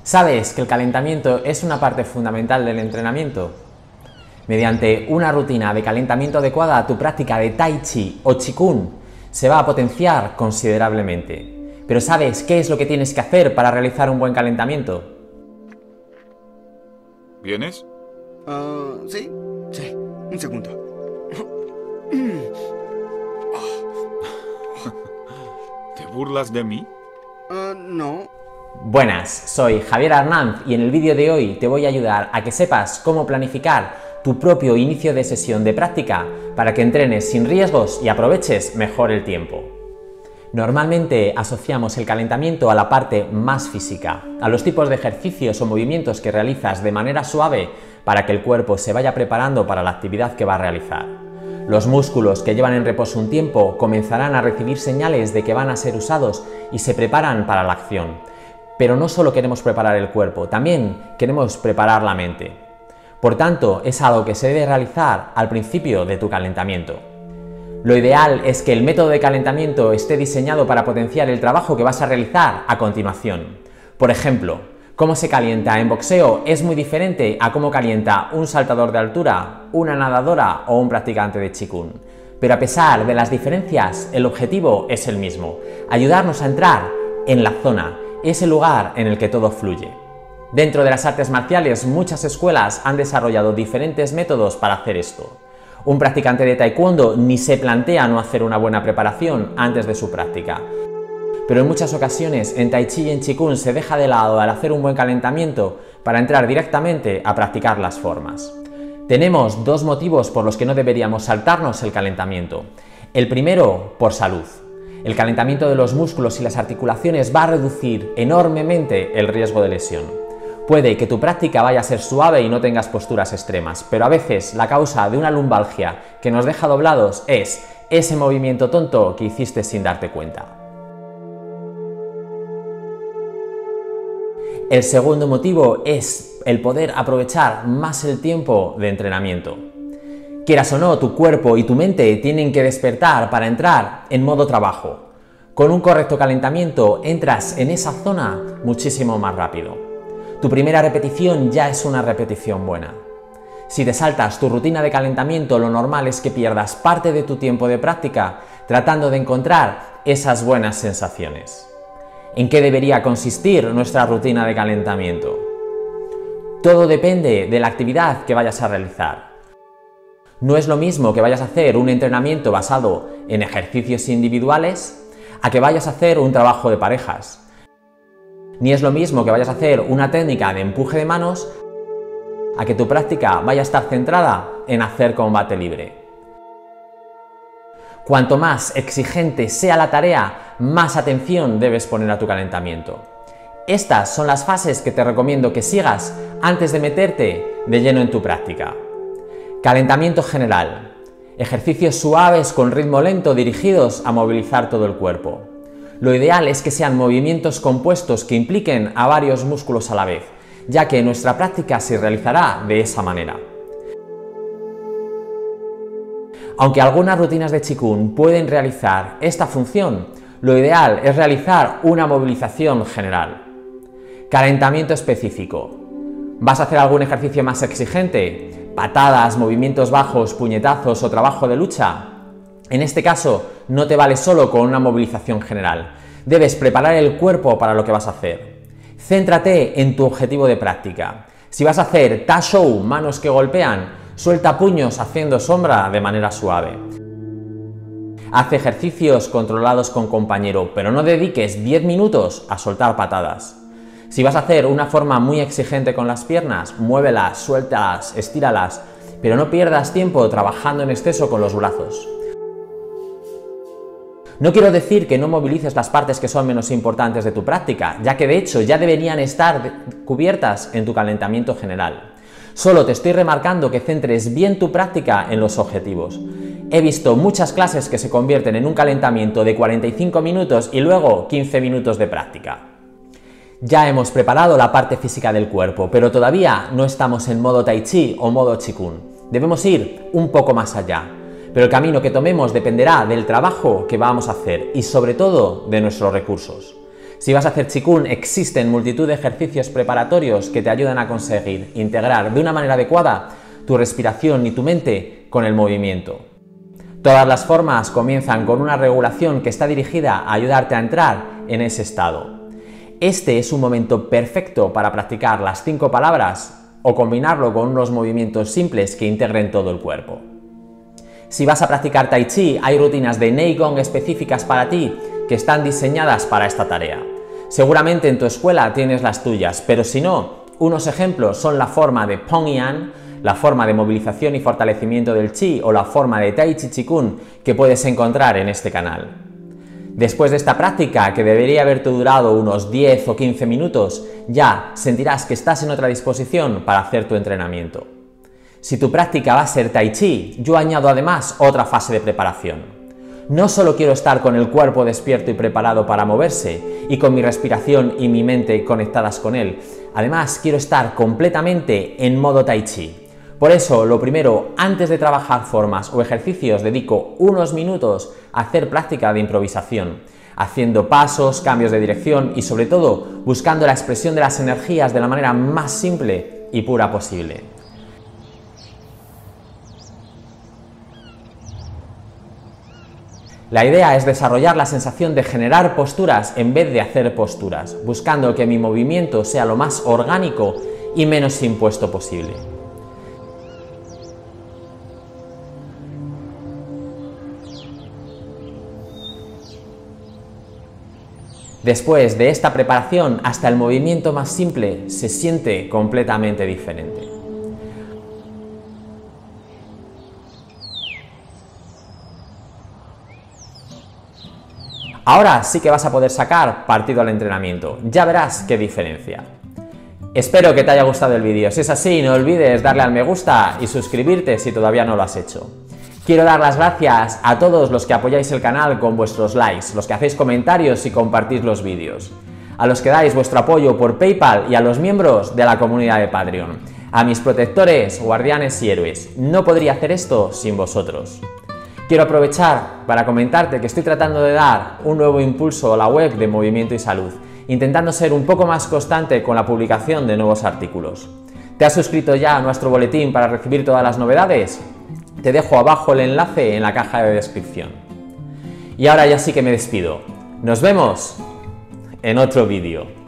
¿Sabes que el calentamiento es una parte fundamental del entrenamiento? Mediante una rutina de calentamiento adecuada, tu práctica de Tai Chi o Qigong se va a potenciar considerablemente. Pero ¿sabes qué es lo que tienes que hacer para realizar un buen calentamiento? ¿Vienes? Sí. Un segundo. ¿Te burlas de mí? No. Buenas, soy Javier Arnanz y en el vídeo de hoy te voy a ayudar a que sepas cómo planificar tu propio inicio de sesión de práctica para que entrenes sin riesgos y aproveches mejor el tiempo. Normalmente asociamos el calentamiento a la parte más física, a los tipos de ejercicios o movimientos que realizas de manera suave para que el cuerpo se vaya preparando para la actividad que va a realizar. Los músculos que llevan en reposo un tiempo comenzarán a recibir señales de que van a ser usados y se preparan para la acción. Pero no solo queremos preparar el cuerpo, también queremos preparar la mente. Por tanto, es algo que se debe realizar al principio de tu calentamiento. Lo ideal es que el método de calentamiento esté diseñado para potenciar el trabajo que vas a realizar a continuación. Por ejemplo, cómo se calienta en boxeo es muy diferente a cómo calienta un saltador de altura, una nadadora o un practicante de Qigong. Pero a pesar de las diferencias, el objetivo es el mismo: ayudarnos a entrar en la zona, ese lugar en el que todo fluye. Dentro de las artes marciales, muchas escuelas han desarrollado diferentes métodos para hacer esto. Un practicante de taekwondo ni se plantea no hacer una buena preparación antes de su práctica. Pero en muchas ocasiones en Tai Chi y en Qigong se deja de lado al hacer un buen calentamiento para entrar directamente a practicar las formas. Tenemos dos motivos por los que no deberíamos saltarnos el calentamiento. El primero, por salud. El calentamiento de los músculos y las articulaciones va a reducir enormemente el riesgo de lesión. Puede que tu práctica vaya a ser suave y no tengas posturas extremas, pero a veces la causa de una lumbalgia que nos deja doblados es ese movimiento tonto que hiciste sin darte cuenta. El segundo motivo es el poder aprovechar más el tiempo de entrenamiento. Quieras o no, tu cuerpo y tu mente tienen que despertar para entrar en modo trabajo. Con un correcto calentamiento entras en esa zona muchísimo más rápido. Tu primera repetición ya es una repetición buena. Si te saltas tu rutina de calentamiento, lo normal es que pierdas parte de tu tiempo de práctica tratando de encontrar esas buenas sensaciones. ¿En qué debería consistir nuestra rutina de calentamiento? Todo depende de la actividad que vayas a realizar. No es lo mismo que vayas a hacer un entrenamiento basado en ejercicios individuales a que vayas a hacer un trabajo de parejas. Ni es lo mismo que vayas a hacer una técnica de empuje de manos a que tu práctica vaya a estar centrada en hacer combate libre. Cuanto más exigente sea la tarea, más atención debes poner a tu calentamiento. Estas son las fases que te recomiendo que sigas antes de meterte de lleno en tu práctica. Calentamiento general. Ejercicios suaves con ritmo lento dirigidos a movilizar todo el cuerpo. Lo ideal es que sean movimientos compuestos que impliquen a varios músculos a la vez, ya que nuestra práctica se realizará de esa manera. Aunque algunas rutinas de Qigong pueden realizar esta función, lo ideal es realizar una movilización general. Calentamiento específico. ¿Vas a hacer algún ejercicio más exigente? ¿Patadas, movimientos bajos, puñetazos o trabajo de lucha? En este caso, no te vale solo con una movilización general. Debes preparar el cuerpo para lo que vas a hacer. Céntrate en tu objetivo de práctica. Si vas a hacer Ta Shou, manos que golpean, suelta puños haciendo sombra de manera suave. Haz ejercicios controlados con compañero, pero no dediques 10 minutos a soltar patadas. Si vas a hacer una forma muy exigente con las piernas, muévelas, suéltalas, estíralas, pero no pierdas tiempo trabajando en exceso con los brazos. No quiero decir que no movilices las partes que son menos importantes de tu práctica, ya que de hecho ya deberían estar cubiertas en tu calentamiento general. Solo te estoy remarcando que centres bien tu práctica en los objetivos. He visto muchas clases que se convierten en un calentamiento de 45 minutos y luego 15 minutos de práctica. Ya hemos preparado la parte física del cuerpo, pero todavía no estamos en modo Tai Chi o modo Qigong. Debemos ir un poco más allá. Pero el camino que tomemos dependerá del trabajo que vamos a hacer y sobre todo de nuestros recursos. Si vas a hacer Qigong, existen multitud de ejercicios preparatorios que te ayudan a conseguir integrar de una manera adecuada tu respiración y tu mente con el movimiento. Todas las formas comienzan con una regulación que está dirigida a ayudarte a entrar en ese estado. Este es un momento perfecto para practicar las 5 palabras o combinarlo con unos movimientos simples que integren todo el cuerpo. Si vas a practicar Tai Chi, hay rutinas de Neigong específicas para ti que están diseñadas para esta tarea. Seguramente en tu escuela tienes las tuyas, pero si no, unos ejemplos son la forma de Pongyan, la forma de movilización y fortalecimiento del Chi o la forma de Tai Chi Qigong que puedes encontrar en este canal. Después de esta práctica, que debería haberte durado unos 10 o 15 minutos, ya sentirás que estás en otra disposición para hacer tu entrenamiento. Si tu práctica va a ser Tai Chi, yo añado además otra fase de preparación. No solo quiero estar con el cuerpo despierto y preparado para moverse y con mi respiración y mi mente conectadas con él, además quiero estar completamente en modo Tai Chi. Por eso, lo primero, antes de trabajar formas o ejercicios, dedico unos minutos a hacer práctica de improvisación, haciendo pasos, cambios de dirección y sobre todo buscando la expresión de las energías de la manera más simple y pura posible. La idea es desarrollar la sensación de generar posturas en vez de hacer posturas, buscando que mi movimiento sea lo más orgánico y menos impuesto posible. Después de esta preparación, hasta el movimiento más simple se siente completamente diferente. Ahora sí que vas a poder sacar partido al entrenamiento, ya verás qué diferencia. Espero que te haya gustado el vídeo, si es así no olvides darle al me gusta y suscribirte si todavía no lo has hecho. Quiero dar las gracias a todos los que apoyáis el canal con vuestros likes, los que hacéis comentarios y compartís los vídeos, a los que dais vuestro apoyo por PayPal y a los miembros de la comunidad de Patreon, a mis protectores, guardianes y héroes. No podría hacer esto sin vosotros. Quiero aprovechar para comentarte que estoy tratando de dar un nuevo impulso a la web de Movimiento y Salud, intentando ser un poco más constante con la publicación de nuevos artículos. ¿Te has suscrito ya a nuestro boletín para recibir todas las novedades? Te dejo abajo el enlace en la caja de descripción. Y ahora ya sí que me despido. Nos vemos en otro vídeo.